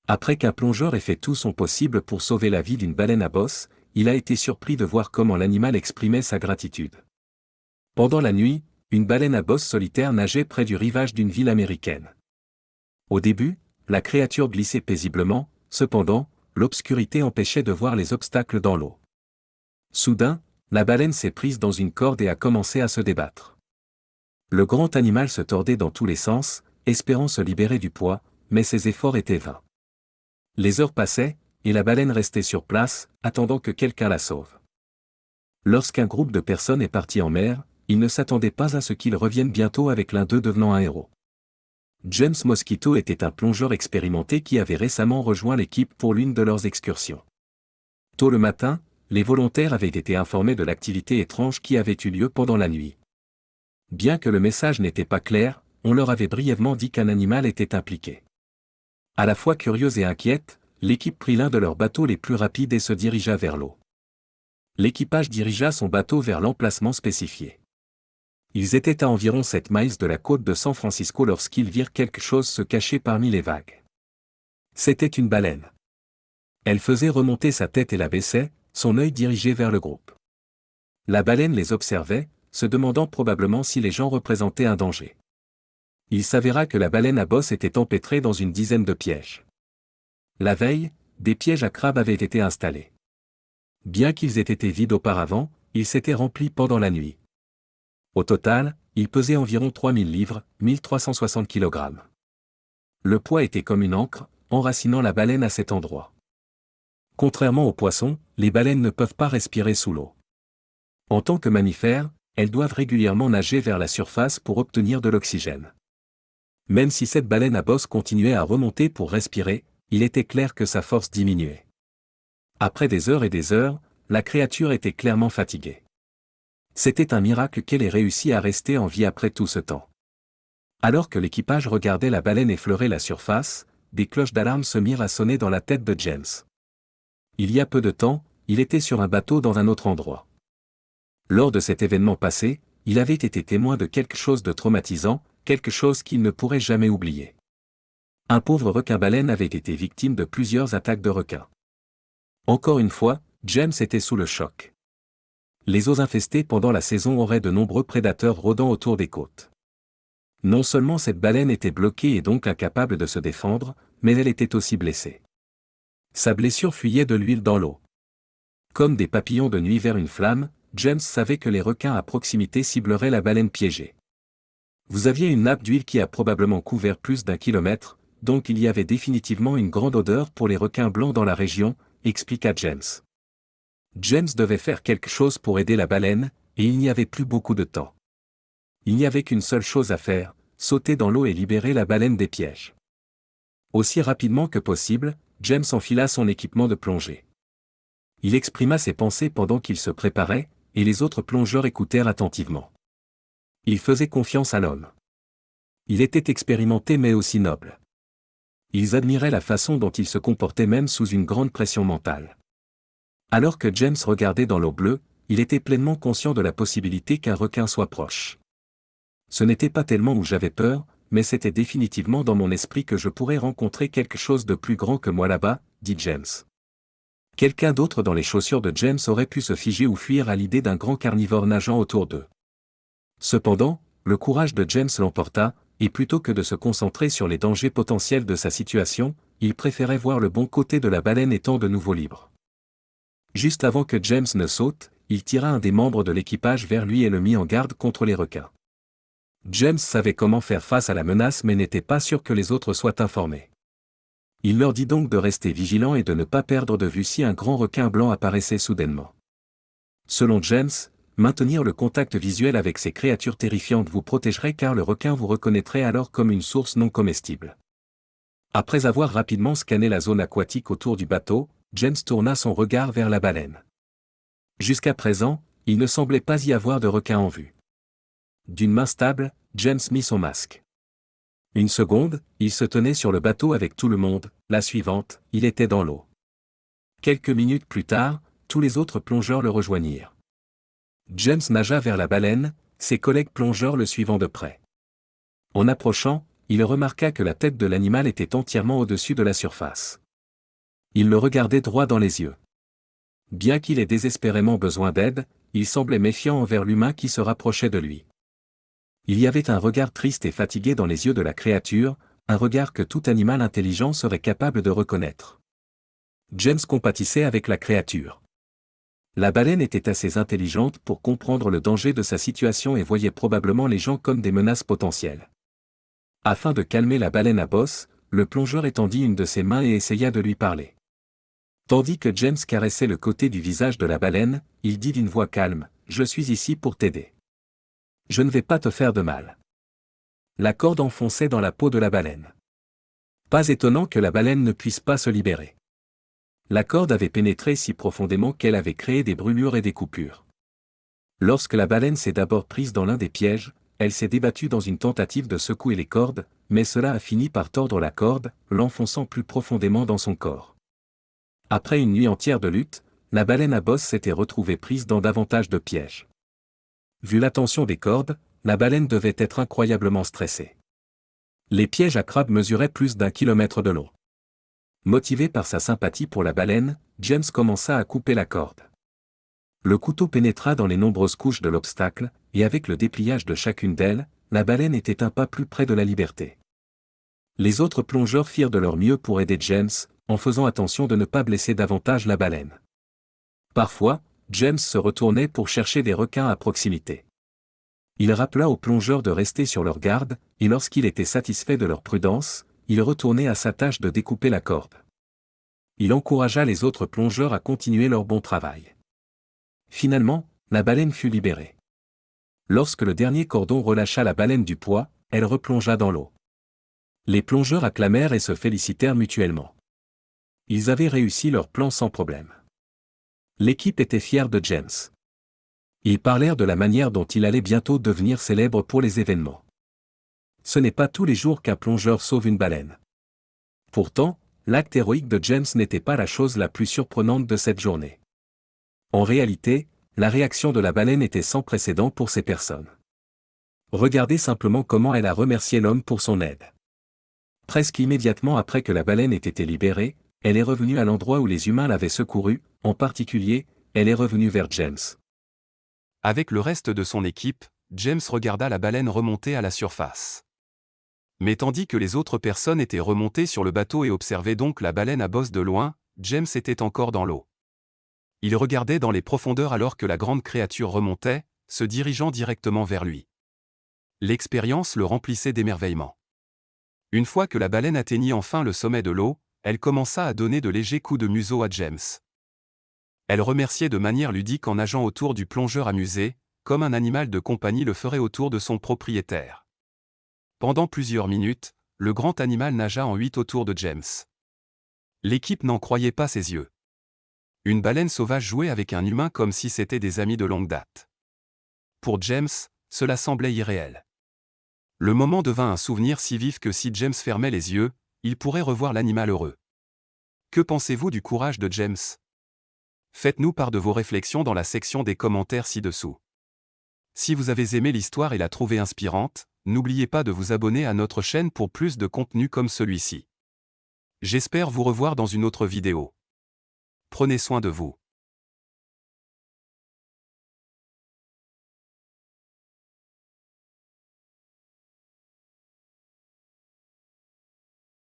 Après qu'un plongeur ait fait tout son possible pour sauver la vie d'une baleine à bosse, il a été surpris de voir comment l'animal exprimait sa gratitude. Pendant la nuit, une baleine à bosse solitaire nageait près du rivage d'une ville américaine. Au début, la créature glissait paisiblement, cependant, l'obscurité empêchait de voir les obstacles dans l'eau. Soudain, la baleine s'est prise dans une corde et a commencé à se débattre. Le grand animal se tordait dans tous les sens, espérant se libérer du poids, mais ses efforts étaient vains. Les heures passaient, et la baleine restait sur place, attendant que quelqu'un la sauve. Lorsqu'un groupe de personnes est parti en mer, ils ne s'attendaient pas à ce qu'ils reviennent bientôt avec l'un d'eux devenant un héros. James Mosquito était un plongeur expérimenté qui avait récemment rejoint l'équipe pour l'une de leurs excursions. Tôt le matin, les volontaires avaient été informés de l'activité étrange qui avait eu lieu pendant la nuit. Bien que le message n'était pas clair, on leur avait brièvement dit qu'un animal était impliqué. À la fois curieuse et inquiète, l'équipe prit l'un de leurs bateaux les plus rapides et se dirigea vers l'eau. L'équipage dirigea son bateau vers l'emplacement spécifié. Ils étaient à environ 7 miles de la côte de San Francisco lorsqu'ils virent quelque chose se cacher parmi les vagues. C'était une baleine. Elle faisait remonter sa tête et la baissait, son œil dirigé vers le groupe. La baleine les observait, se demandant probablement si les gens représentaient un danger. Il s'avéra que la baleine à bosse était empêtrée dans une dizaine de pièges. La veille, des pièges à crabes avaient été installés. Bien qu'ils aient été vides auparavant, ils s'étaient remplis pendant la nuit. Au total, ils pesaient environ 3000 livres, 1360 kg. Le poids était comme une ancre, enracinant la baleine à cet endroit. Contrairement aux poissons, les baleines ne peuvent pas respirer sous l'eau. En tant que mammifères, elles doivent régulièrement nager vers la surface pour obtenir de l'oxygène. Même si cette baleine à bosse continuait à remonter pour respirer, il était clair que sa force diminuait. Après des heures et des heures, la créature était clairement fatiguée. C'était un miracle qu'elle ait réussi à rester en vie après tout ce temps. Alors que l'équipage regardait la baleine effleurer la surface, des cloches d'alarme se mirent à sonner dans la tête de James. Il y a peu de temps, il était sur un bateau dans un autre endroit. Lors de cet événement passé, il avait été témoin de quelque chose de traumatisant, quelque chose qu'il ne pourrait jamais oublier. Un pauvre requin-baleine avait été victime de plusieurs attaques de requins. Encore une fois, James était sous le choc. Les eaux infestées pendant la saison auraient de nombreux prédateurs rôdant autour des côtes. Non seulement cette baleine était bloquée et donc incapable de se défendre, mais elle était aussi blessée. Sa blessure fuyait de l'huile dans l'eau. Comme des papillons de nuit vers une flamme, James savait que les requins à proximité cibleraient la baleine piégée. Vous aviez une nappe d'huile qui a probablement couvert plus d'1 kilomètre, donc il y avait définitivement une grande odeur pour les requins blancs dans la région, expliqua James. James devait faire quelque chose pour aider la baleine, et il n'y avait plus beaucoup de temps. Il n'y avait qu'une seule chose à faire, sauter dans l'eau et libérer la baleine des pièges. Aussi rapidement que possible, James enfila son équipement de plongée. Il exprima ses pensées pendant qu'il se préparait, et les autres plongeurs écoutèrent attentivement. Il faisait confiance à l'homme. Il était expérimenté mais aussi noble. Ils admiraient la façon dont il se comportait même sous une grande pression mentale. Alors que James regardait dans l'eau bleue, il était pleinement conscient de la possibilité qu'un requin soit proche. Ce n'était pas tellement où j'avais peur, mais c'était définitivement dans mon esprit que je pourrais rencontrer quelque chose de plus grand que moi là-bas, dit James. Quelqu'un d'autre dans les chaussures de James aurait pu se figer ou fuir à l'idée d'un grand carnivore nageant autour d'eux. Cependant, le courage de James l'emporta, et plutôt que de se concentrer sur les dangers potentiels de sa situation, il préférait voir le bon côté de la baleine étant de nouveau libre. Juste avant que James ne saute, il tira un des membres de l'équipage vers lui et le mit en garde contre les requins. James savait comment faire face à la menace mais n'était pas sûr que les autres soient informés. Il leur dit donc de rester vigilants et de ne pas perdre de vue si un grand requin blanc apparaissait soudainement. Selon James, maintenir le contact visuel avec ces créatures terrifiantes vous protégerait car le requin vous reconnaîtrait alors comme une source non comestible. Après avoir rapidement scanné la zone aquatique autour du bateau, James tourna son regard vers la baleine. Jusqu'à présent, il ne semblait pas y avoir de requin en vue. D'une main stable, James mit son masque. Une seconde, il se tenait sur le bateau avec tout le monde, la suivante, il était dans l'eau. Quelques minutes plus tard, tous les autres plongeurs le rejoignirent. James nagea vers la baleine, ses collègues plongeurs le suivant de près. En approchant, il remarqua que la tête de l'animal était entièrement au-dessus de la surface. Il le regardait droit dans les yeux. Bien qu'il ait désespérément besoin d'aide, il semblait méfiant envers l'humain qui se rapprochait de lui. Il y avait un regard triste et fatigué dans les yeux de la créature, un regard que tout animal intelligent serait capable de reconnaître. James compatissait avec la créature. La baleine était assez intelligente pour comprendre le danger de sa situation et voyait probablement les gens comme des menaces potentielles. Afin de calmer la baleine à bosse, le plongeur étendit une de ses mains et essaya de lui parler. Tandis que James caressait le côté du visage de la baleine, il dit d'une voix calme, « Je suis ici pour t'aider. Je ne vais pas te faire de mal. » La corde enfonçait dans la peau de la baleine. Pas étonnant que la baleine ne puisse pas se libérer. La corde avait pénétré si profondément qu'elle avait créé des brûlures et des coupures. Lorsque la baleine s'est d'abord prise dans l'un des pièges, elle s'est débattue dans une tentative de secouer les cordes, mais cela a fini par tordre la corde, l'enfonçant plus profondément dans son corps. Après une nuit entière de lutte, la baleine à bosse s'était retrouvée prise dans davantage de pièges. Vu la tension des cordes, la baleine devait être incroyablement stressée. Les pièges à crabes mesuraient plus d'1 kilomètre de long. Motivé par sa sympathie pour la baleine, James commença à couper la corde. Le couteau pénétra dans les nombreuses couches de l'obstacle, et avec le dépliage de chacune d'elles, la baleine était un pas plus près de la liberté. Les autres plongeurs firent de leur mieux pour aider James, en faisant attention de ne pas blesser davantage la baleine. Parfois, James se retournait pour chercher des requins à proximité. Il rappela aux plongeurs de rester sur leur garde, et lorsqu'il était satisfait de leur prudence, il retournait à sa tâche de découper la corde. Il encouragea les autres plongeurs à continuer leur bon travail. Finalement, la baleine fut libérée. Lorsque le dernier cordon relâcha la baleine du poids, elle replongea dans l'eau. Les plongeurs acclamèrent et se félicitèrent mutuellement. Ils avaient réussi leur plan sans problème. L'équipe était fière de James. Ils parlèrent de la manière dont il allait bientôt devenir célèbre pour les événements. Ce n'est pas tous les jours qu'un plongeur sauve une baleine. Pourtant, l'acte héroïque de James n'était pas la chose la plus surprenante de cette journée. En réalité, la réaction de la baleine était sans précédent pour ces personnes. Regardez simplement comment elle a remercié l'homme pour son aide. Presque immédiatement après que la baleine ait été libérée, elle est revenue à l'endroit où les humains l'avaient secourue, en particulier, elle est revenue vers James. Avec le reste de son équipe, James regarda la baleine remonter à la surface. Mais tandis que les autres personnes étaient remontées sur le bateau et observaient donc la baleine à bosse de loin, James était encore dans l'eau. Il regardait dans les profondeurs alors que la grande créature remontait, se dirigeant directement vers lui. L'expérience le remplissait d'émerveillement. Une fois que la baleine atteignit enfin le sommet de l'eau, elle commença à donner de légers coups de museau à James. Elle remerciait de manière ludique en nageant autour du plongeur amusé, comme un animal de compagnie le ferait autour de son propriétaire. Pendant plusieurs minutes, le grand animal nagea en 8 autour de James. L'équipe n'en croyait pas ses yeux. Une baleine sauvage jouait avec un humain comme si c'étaient des amis de longue date. Pour James, cela semblait irréel. Le moment devint un souvenir si vif que si James fermait les yeux, il pourrait revoir l'animal heureux. Que pensez-vous du courage de James? Faites-nous part de vos réflexions dans la section des commentaires ci-dessous. Si vous avez aimé l'histoire et la trouvé inspirante, n'oubliez pas de vous abonner à notre chaîne pour plus de contenu comme celui-ci. J'espère vous revoir dans une autre vidéo. Prenez soin de vous.